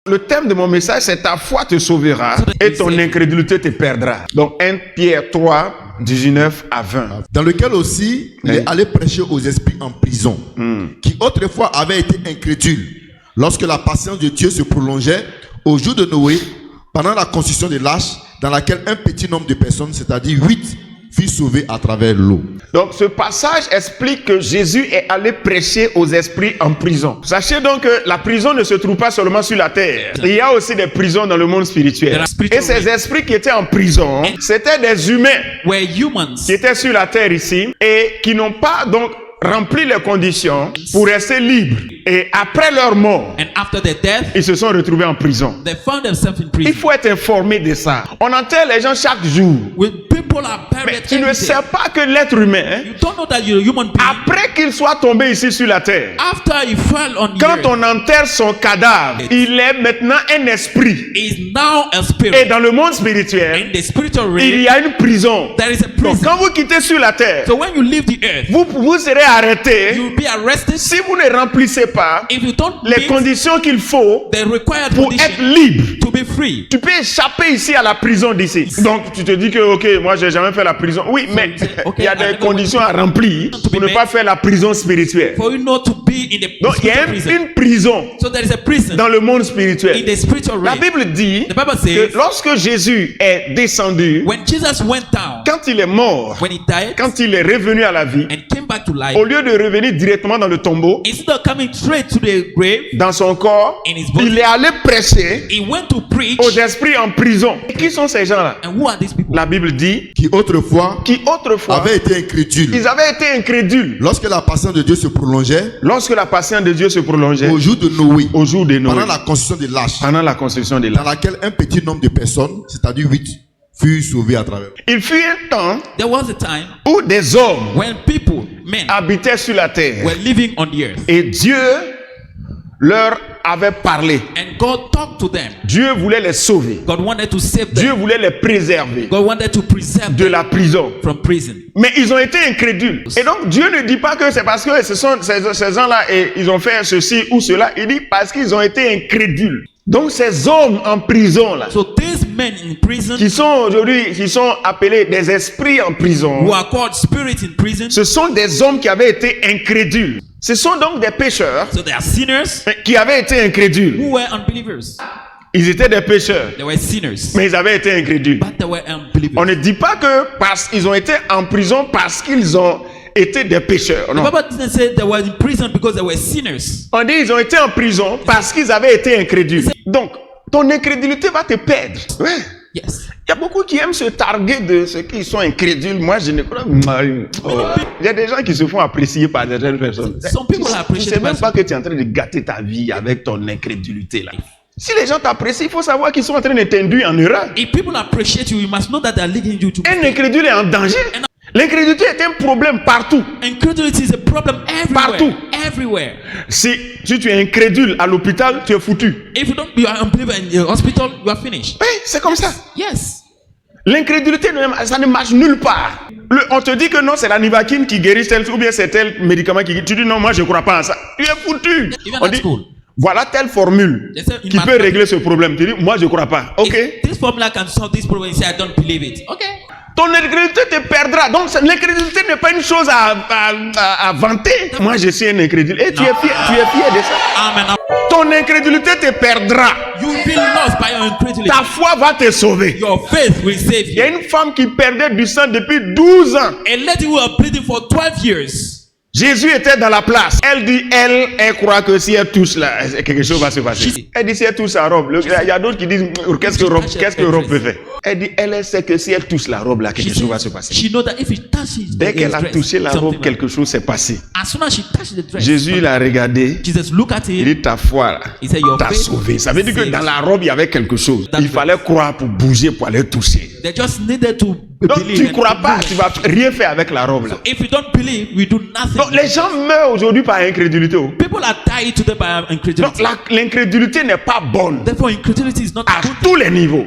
Le thème de mon message, c'est ta foi te sauvera et ton incrédulité te perdra. Donc 1 Pierre 3, 19 à 20. Dans lequel aussi il est allé prêcher aux esprits en prison, qui autrefois avaient été incrédules, lorsque la patience de Dieu se prolongeait au jour de Noé, pendant la construction de l'arche, dans laquelle un petit nombre de personnes, c'est-à-dire 8, furent sauvés à travers l'eau. Donc ce passage explique que Jésus est allé prêcher aux esprits en prison. Sachez donc que la prison ne se trouve pas seulement sur la terre. Il y a aussi des prisons dans le monde spirituel. Et ces esprits qui étaient en prison, c'était des humains qui étaient sur la terre ici et qui n'ont pas donc rempli les conditions pour rester libres. Et après leur mort, ils se sont retrouvés en prison. Il faut être informé de ça. On enterre les gens chaque jour. Mais tu ne sais pas que l'être humain, après qu'il soit tombé ici sur la terre, quand on enterre son cadavre, il est maintenant un esprit. Et dans le monde spirituel, il y a une prison. Donc quand vous quittez sur la terre, vous serez arrêté si vous ne remplissez pas les conditions qu'il faut pour être libre. Tu peux échapper ici à la prison d'ici. Donc tu te dis que ok, moi j'ai jamais fait la prison. Oui, mais il y a des conditions à remplir pour ne pas faire la prison spirituelle. Donc il y a une prison dans le monde spirituel. La Bible dit que lorsque Jésus est descendu, quand il est mort, quand il est revenu à la vie, au lieu de revenir directement dans le tombeau, dans son corps, il est allé prêcher aux esprits en prison. Et qui sont ces gens-là? La Bible dit qui autrefois avaient été incrédules. Ils avaient été incrédules. Lorsque la patience de Dieu se prolongeait, au jour de Noé, pendant la construction de l'arche, dans laquelle un petit nombre de personnes, c'est-à-dire 8, furent sauvés à travers. Il fut un temps où des hommes habitaient sur la terre et Dieu leur avait parlé. Dieu voulait les sauver. Dieu voulait les préserver de la prison. Mais ils ont été incrédules. Et donc Dieu ne dit pas que c'est parce que ce sont ces gens-là et ils ont fait ceci ou cela. Il dit parce qu'ils ont été incrédules. Donc ces hommes en prison là, qui sont aujourd'hui, qui sont appelés des esprits en prison, ce sont des hommes qui avaient été incrédules. Ce sont donc des pécheurs qui avaient été incrédules. Ils étaient des pécheurs, mais ils avaient été incrédules. On ne dit pas que parce qu'ils ont été en prison parce qu'ils ont été des pécheurs. Non. On dit ils ont été en prison parce qu'ils avaient été incrédules. Donc, ton incrédulité va te perdre. Ouais. Il y a beaucoup qui aiment se targuer de ceux qui sont incrédules. Moi, je ne crois pas. Il y a des gens qui se font apprécier par certaines personnes. Tu ne sais même pas que tu es en train de gâter ta vie avec ton incrédulité là. Si les gens t'apprécient, il faut savoir qu'ils sont en train de t'induire en erreur. Un incrédule est en danger. L'incrédulité est un problème partout. Partout. Si tu es incrédule à l'hôpital, tu es foutu. Oui, c'est comme ça. L'incrédulité, ça ne marche nulle part. On te dit que non, c'est la Nivaquine qui guérit tel ou bien c'est tel médicament qui guérit. Tu dis non, moi je ne crois pas en ça. Tu es foutu. On dit, voilà telle formule qui peut régler ce problème. Tu dis, moi je ne crois pas. Ok. Ton incrédulité te perdra. Donc l'incrédulité n'est pas une chose à vanter. Moi je suis un incrédule. Et tu es fier de ça. Ton incrédulité te perdra. Ta foi va te sauver. Il y a une femme qui perdait du sang depuis 12 ans. Jésus était dans la place. Elle dit, elle croit que si elle touche là, quelque chose va se passer. Elle dit, si elle touche sa robe, il y a d'autres qui disent, qu'est-ce que robe peut faire? Elle dit, elle sait que si elle touche la robe là, quelque chose va se passer. Dès qu'elle a touché la robe, quelque chose s'est passé. Jésus l'a regardé. Il dit, ta foi là, t'a sauvé. Ça veut dire que dans la robe, il y avait quelque chose. Il fallait croire pour bouger, pour aller toucher. Donc tu ne crois pas, tu ne vas rien faire avec la robe là. Donc les gens meurent aujourd'hui par incrédulité. Donc l'incrédulité n'est pas bonne à tous les niveaux.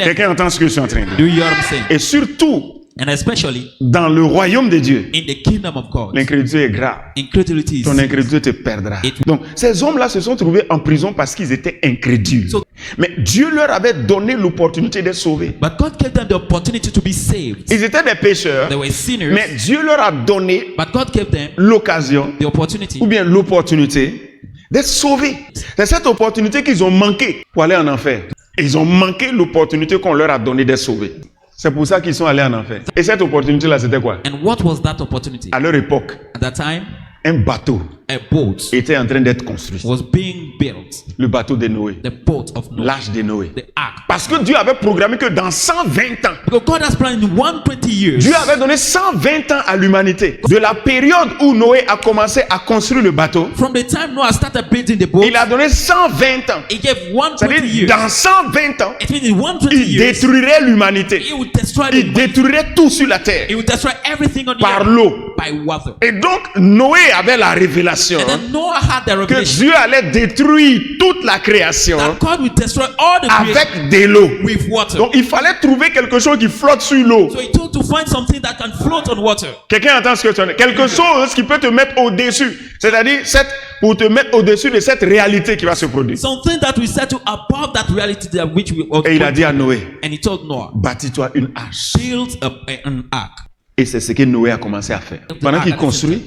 Quelqu'un entend ce que je suis en train de dire? Et surtout And especially Dans le royaume de Dieu, in the kingdom of God, l'incrédulité est grave. incredulity Ton is. incrédulité te perdra. It- Donc, ces hommes-là se sont trouvés en prison parce qu'ils étaient incrédules. So- Mais Dieu leur avait donné l'opportunité d'être sauvés. But God gave them the opportunity to be saved. Ils étaient des pécheurs, They were sinners, mais Dieu leur a donné but God gave them l'occasion the opportunity. ou bien l'opportunité d'être sauvés. C'est cette opportunité qu'ils ont manqué pour aller en enfer. Ils ont manqué l'opportunité qu'on leur a donnée d'être sauvés. C'est pour ça qu'ils sont allés en enfer. Et cette opportunité-là, c'était quoi? And what was that opportunity? À leur époque, At that time, un bateau a boat était en train d'être construit. was being built. Le bateau de Noé, The boat of Noah, l'âge de Noé. the ark. Parce que Dieu avait programmé que dans 120 ans, Because God has planned in 120 years. Dieu avait donné 120 ans à l'humanité. De la période où Noé a commencé à construire le bateau, From the time Noah started building the boat, il a donné 120 ans. he gave 120 C'est-à-dire, years. dans 120 ans, It means in 120 il years, détruirait l'humanité. he would destroy Il the détruirait tout sur la terre he would destroy everything on the par earth l'eau. by water. Et donc, Noé avait la révélation And then Noah had the que revelation Dieu allait détruire toute la création that God would destroy all the creation avec de l'eau. with water. Donc, il fallait trouver quelque chose qui flotte sur l'eau. So he told to find something that can float on water. Quelqu'un entend ce que tu dis? Quelque chose qui peut te mettre au-dessus. C'est-à-dire, pour te mettre au-dessus de cette réalité qui va se produire. Something that will set you above that reality that which we Et il a dit à Noé, and he told Noah, bâtis-toi une arche. build an ark. Et c'est ce que Noé a commencé à faire. Pendant qu'il construit,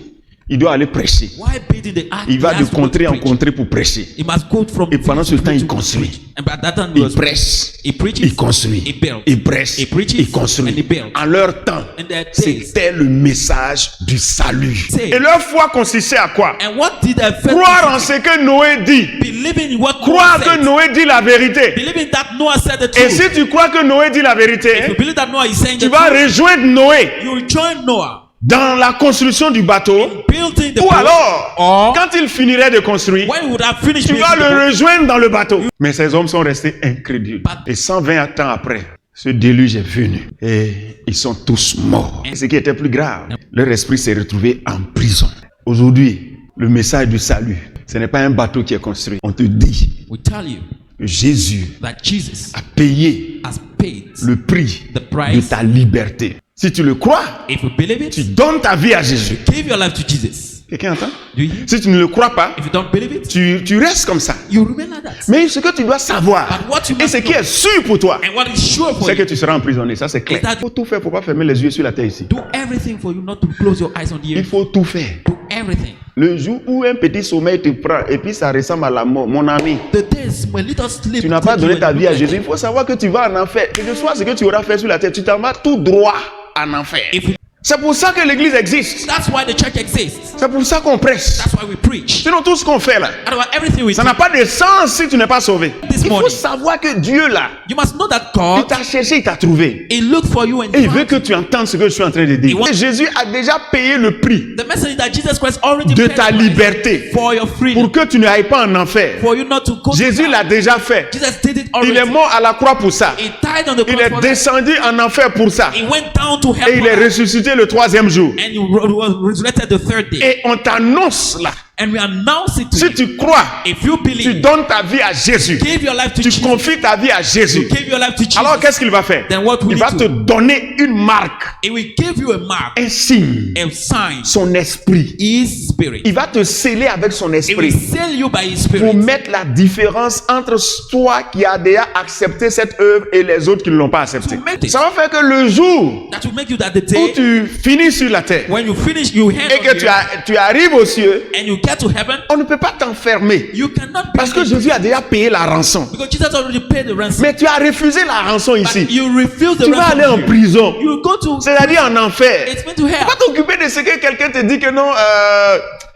il doit aller prêcher. Why building the ark? Il va He de has to go contrée to en preach. contrée pour prêcher. He must go from Et pendant ce village to temps, il village to construit. preach. And by that time, Il prêche, he preaches, il construit, he builds, il prêche, he preaches, il construit. and he builds. En leur temps, In their days. c'était le message du salut. Say. Et leur foi consistait à quoi? And what did their faith Croire en consist ce que Noé dit. in? Believing in what Croire Noah que said. Noé dit la vérité. Believing that Noah said the Et truth. si tu crois que Noé dit la If vérité, you believe that Noah is saying tu the vas truth, rejoindre Noé you will join Noah dans la construction du bateau. building the Ou boat. alors, Or quand il finirait de construire, when he would have finished tu building vas the le boat, rejoindre dans le bateau. Mais ces hommes sont restés incrédules. Et 120 ans après, ce déluge est venu. Et ils sont tous morts. Et ce qui était plus grave, leur esprit s'est retrouvé en prison. Aujourd'hui, le message du salut, ce n'est pas un bateau qui est construit. On te dit we tell you que Jésus that Jesus a payé has paid le prix the de price. ta liberté. Si tu le crois, If you believe tu it, donnes ta vie à Jésus. give your life to Jesus. Quelqu'un entend? Do you? Si tu ne le crois pas, If you don't believe it, tu restes comme ça. you remain like that. Mais ce que tu dois savoir, But what you et must ce qui est sûr pour toi, And what is sure for c'est que you, tu seras emprisonné. Ça, c'est clair. Is that- Il faut tout faire pour pas fermer les yeux sur la terre ici. do everything for you not to close your eyes on the Il earth. faut tout faire. Do everything. Le jour où un petit sommeil te prend et puis ça ressemble à la mort, mon ami, The days when little sleep. tu n'as pas take donné you ta and vie look à like Jésus. it. Il faut savoir que tu vas en enfer. Quel que soit ce que tu auras fait sur la terre, tu t'en vas tout droit en enfer. If you- C'est pour ça que l'église existe. That's why the church exists. C'est pour ça qu'on prêche. That's why we preach. Sinon, tout ce qu'on fait là, Otherwise, everything we ça do, n'a pas de sens si tu n'es pas sauvé. This Il faut morning. savoir que Dieu là, you must know that il God, t'a cherché, il t'a trouvé. He looked for you and Et il veut found que tu entendes ce que je suis en train de dire. Il want- Et Jésus a déjà payé le prix the message that Jesus Christ already de paid ta the price liberté for your freedom, pour que tu n'ailles pas en enfer. for you not to go. Jésus to l'a déjà fait. Jesus did it Il est already. mort à la croix pour ça. He died on the Il cross est for that. descendu en enfer pour ça. He went down to hell Et il for est that. ressuscité le troisième jour. And he was resurrected the third day. Et on t'annonce là. And we announce it to Si you. tu crois, If you tu believe, donnes ta vie à Jésus. give your life to Tu Jesus. confies ta vie à Jésus. Give your life to Jesus. Alors qu'est-ce qu'il va faire? Then what will Il he va do? te donner une marque, It will give you a mark, un signe, a sign. son esprit. His spirit. Il va te sceller avec son It will esprit seal you by His pour spirit. mettre la différence entre toi qui as déjà accepté cette œuvre et les autres qui ne l'ont pas acceptée. To make it. Ça va faire que le jour That will make you that the où day tu finis sur la terre when you finish, you hand et on que the earth, tu arrives aux cieux, and you get to heaven, on ne peut pas t'enfermer you cannot be parce que Jésus a déjà payé la rançon. because Jesus already paid the ransom. Mais tu as refusé la rançon But ici. you refuse the Tu vas aller en ransom. prison, You go to c'est-à-dire en enfer. it's meant to Tu hell. vas t'occuper de ce que quelqu'un te dit que non,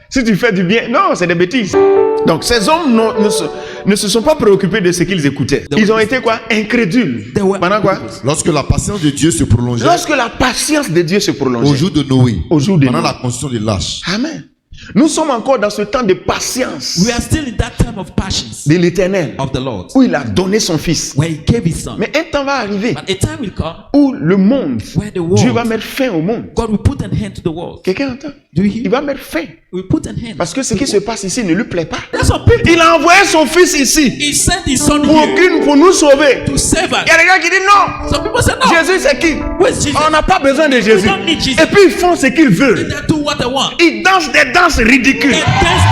si tu fais du bien. Non, c'est des bêtises. Donc ces hommes ne se sont pas préoccupés de ce qu'ils écoutaient. Ils ont été quoi? Incrédules. They were- Pendant quoi? Lorsque la patience de Dieu se prolongeait Lorsque la patience de Dieu se au prolongeait. jour de Noé, Au jour de pendant Noé. la construction de l'arche, Amen. Nous sommes encore dans ce temps de patience We are still in that time of passions de l'Éternel, of the Lord, où il a donné son fils. where He gave His Son. Mais un temps va arriver But a time will come où le monde, where the world, Dieu va mettre fin au monde. God will put an end to the world. Quelqu'un entend? Do you Il hear? va mettre fin. Will put an end. Parce que ce qui se passe ici ne lui plaît pas. That's what people. Il a envoyé son fils ici He sent His Son pour nous sauver. to save Il y us. a des gens qui disent non. Some people say no. Jésus c'est qui? Who is Jesus? On n'a pas besoin de Jésus. don't need Jesus. Et puis ils font ce qu'ils veulent. They do what they want. Ils dansent des danses ridicules. They dance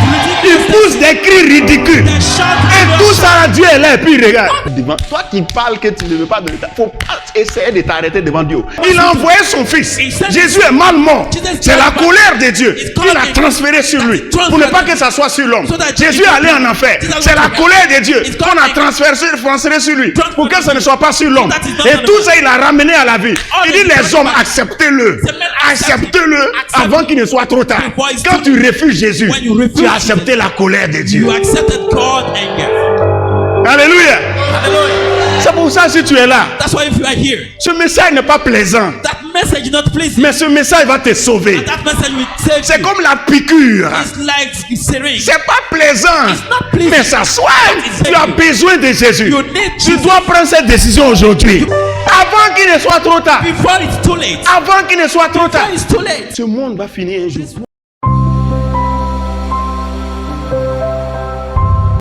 Ils ridiculous. poussent des cris ridicules. They shout. Et tout ça, Dieu est là et puis il regarde. Devant toi qui parles que tu ne veux pas de l'État, faut pas essayer de t'arrêter devant Dieu. Il a envoyé son fils. Jésus est mal mort. C'est la colère de Dieu. Il l'a transféré sur lui pour ne pas que ça soit sur l'homme. Jésus est allé en enfer. C'est la colère de Dieu qu'on a transféré sur lui pour que ce ne soit pas sur l'homme. Et tout ça, il a ramené à la vie. Il dit les hommes, acceptez-le. Acceptez-le avant qu'il ne soit trop tard. Quand tu refuses Jésus, tu as accepté la colère de Dieu. You accepted God's anger. Alléluia. Hallelujah. C'est pour ça si tu es là, That's why if you are here, ce message n'est pas plaisant, that message is not pleasing. mais ce message va te sauver. That message will save C'est you. comme la piqûre. It's like syringe. C'est pas plaisant, It's not pleasing. mais ça soigne. It's Tu as very- besoin de Jésus. You need Tu Jesus. dois prendre cette décision aujourd'hui. Avant qu'il ne soit trop tard. Before it's too late. Avant qu'il ne soit trop tard. Before it's too late. Ce monde va finir un jour.